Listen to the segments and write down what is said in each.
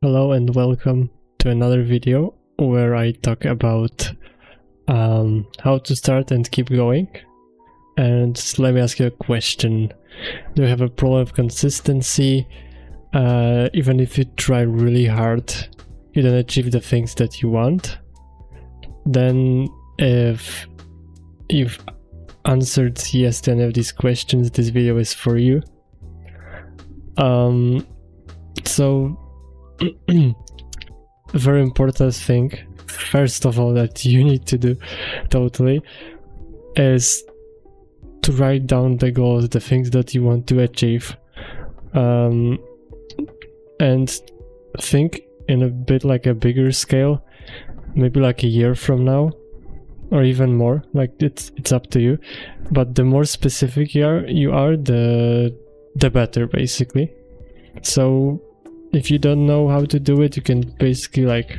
Hello and welcome to another video where I talk about how to start and keep going. And let me ask you a question. Do you have a problem with consistency? Even if you try really hard, you don't achieve the things that you want? Then if you've answered yes to any of these questions, this video is for you. So very important thing, first of all, that you need to do totally is to write down the goals, the things that you want to achieve, and think in a bit like a bigger scale, maybe like a year from now or even more. Like it's up to you, but the more specific you are, the better, basically. So if you don't know how to do it, you can basically like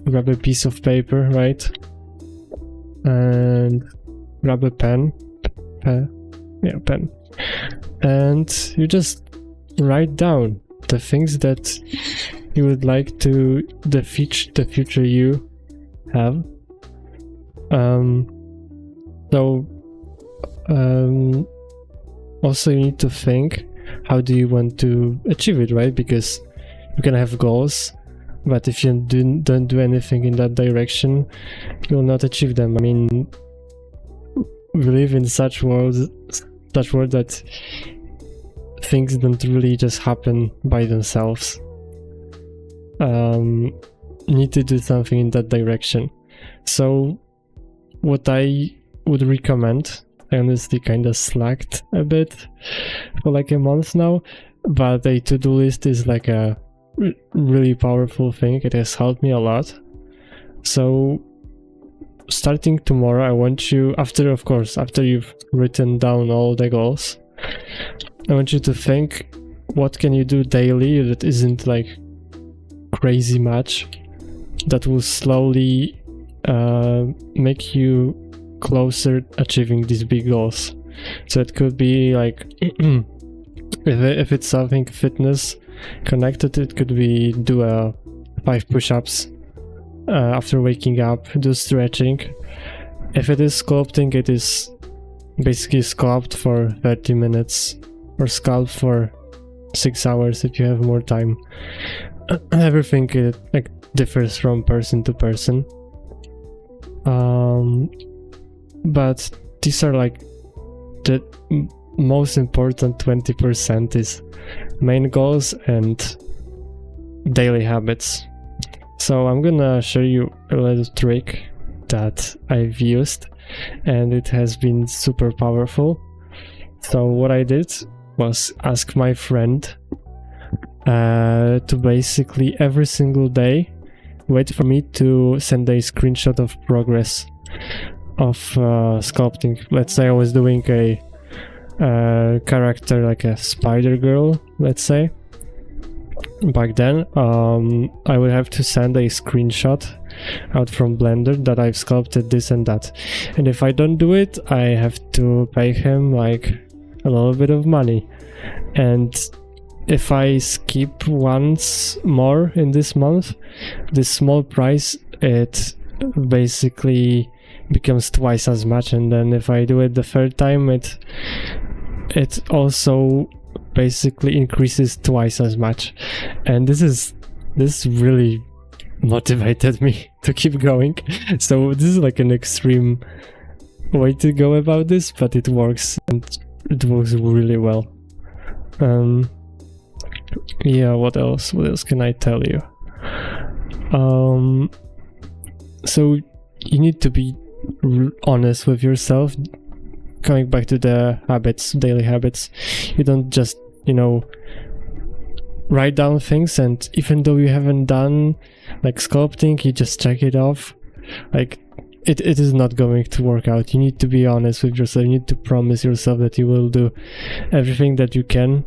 grab a piece of paper, right, and grab a pen, and you just write down the things that you would like to the future you have. Also you need to think, how do you want to achieve it, right? Because you can have goals, but if you don't do anything in that direction, you will not achieve them. I mean, we live in such world that things don't really just happen by themselves. You need to do something in that direction. So what I would recommend, I honestly kind of slacked a bit for like a month now, but a to-do list is like a really powerful thing. It has helped me a lot. So starting tomorrow, I want you, after you've written down all the goals, I want you to think, what can you do daily that isn't like crazy much, that will slowly make you closer achieving these big goals. So it could be like if it's something fitness connected, it could be do 5 push-ups after waking up, do stretching. If it is sculpting, it is basically sculpt for 30 minutes or sculpt for 6 hours if you have more time. Everything like differs from person to person. But these are like the most important 20% is main goals and daily habits. So I'm gonna show you a little trick that I've used, and it has been super powerful. So what I did was ask my friend to basically every single day wait for me to send a screenshot of progress of sculpting. Let's say I was doing a character like a spider girl, let's say. Back then, I would have to send a screenshot out from Blender that I've sculpted this and that. And if I don't do it, I have to pay him like a little bit of money. And if I skip once more in this month, this small price, it basically becomes twice as much. And then if I do it the third time, it also basically increases twice as much. And this really motivated me to keep going. So this is like an extreme way to go about this, but it works, and it works really well. Yeah, what else can I tell you? So you need to be honest with yourself. Coming back to the habits, daily habits, you don't just, write down things, and even though you haven't done like sculpting, you just check it off. Like it is not going to work out. You need to be honest with yourself. You need to promise yourself that you will do everything that you can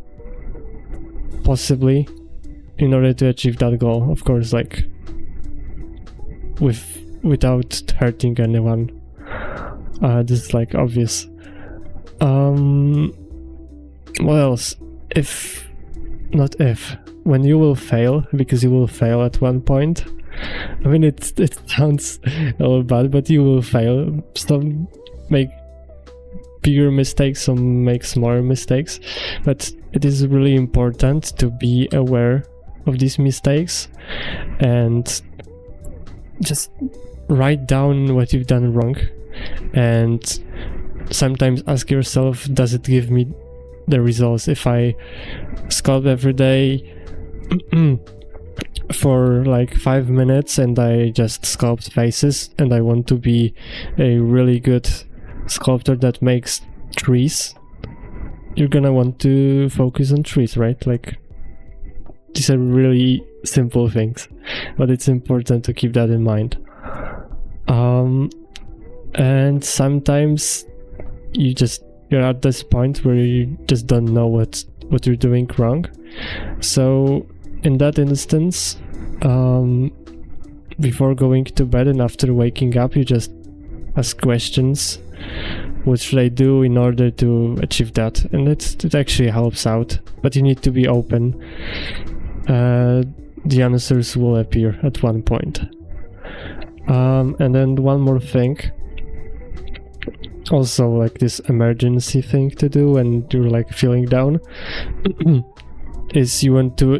possibly in order to achieve that goal. Of course, like without hurting anyone. This is like obvious. What else? when you will fail, because you will fail at one point. I mean, it sounds a little bad, but you will fail. Some make bigger mistakes, some make smaller mistakes, but it is really important to be aware of these mistakes and just write down what you've done wrong, and sometimes ask yourself, does it give me the results? If I sculpt every day for like 5 minutes and I just sculpt faces, and I want to be a really good sculptor that makes trees, you're gonna want to focus on trees, right? Like, these are really simple things, but it's important to keep that in mind. And sometimes you're at this point where you just don't know what you're doing wrong. So in that instance, before going to bed and after waking up, you just ask questions. What should I do in order to achieve that? And it actually helps out, but you need to be open. The answers will appear at one point. And then one more thing, also like this emergency thing to do when you're like feeling down, is you want to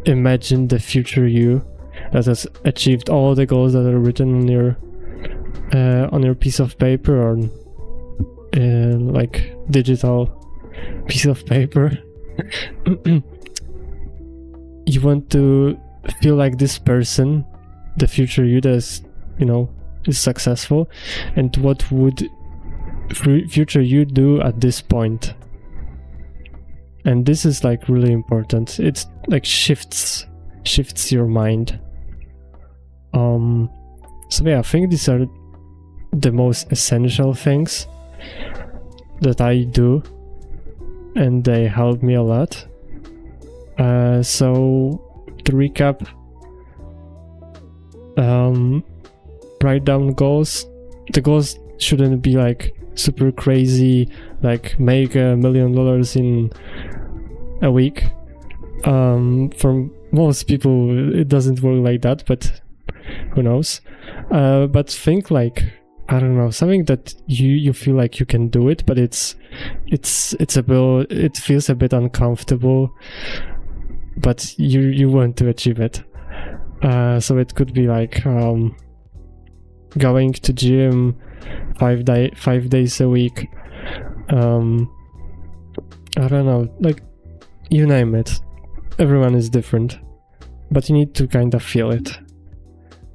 imagine the future you that has achieved all the goals that are written on your piece of paper, or like digital piece of paper. You want to feel like this person, the future you that is, is successful, and what would future you do at this point. And this is like really important. It's like shifts your mind. So yeah, I think these are the most essential things that I do, and they help me a lot. So to recap, write down goals. The goals shouldn't be like super crazy, like make $1 million in a week. For most people it doesn't work like that, but who knows. But think like, I don't know, something that you feel like you can do it, but it feels a bit uncomfortable, but you want to achieve it. So it could be like going to gym 5 days a week. I don't know, like, you name it. Everyone is different, but you need to kind of feel it.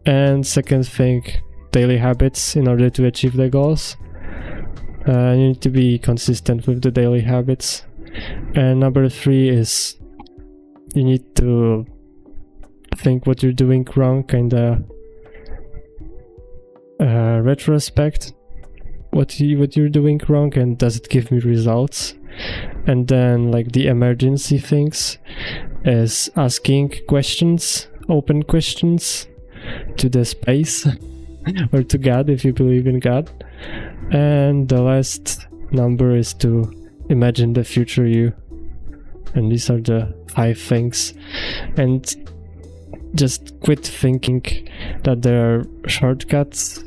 And second thing, daily habits in order to achieve the goals. You need to be consistent with the daily habits. And number 3 is you need to think what you're doing wrong, kinda retrospect what you're doing wrong, and does it give me results. And then like the emergency things is asking questions, open questions to the space or to God if you believe in God. And the last number is to imagine the future you. And these are the 5 things. And just quit thinking that there are shortcuts.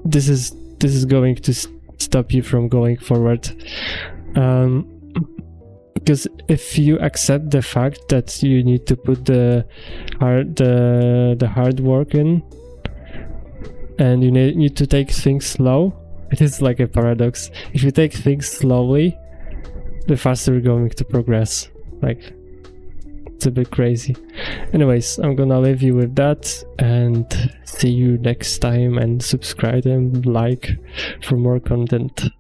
This is going to stop you from going forward. Because if you accept the fact that you need to put the hard work in, and you need to take things slow, it is like a paradox. If you take things slowly, the faster you're going to progress. Like, it's a bit crazy. Anyways, I'm gonna leave you with that, and see you next time, and subscribe and like for more content.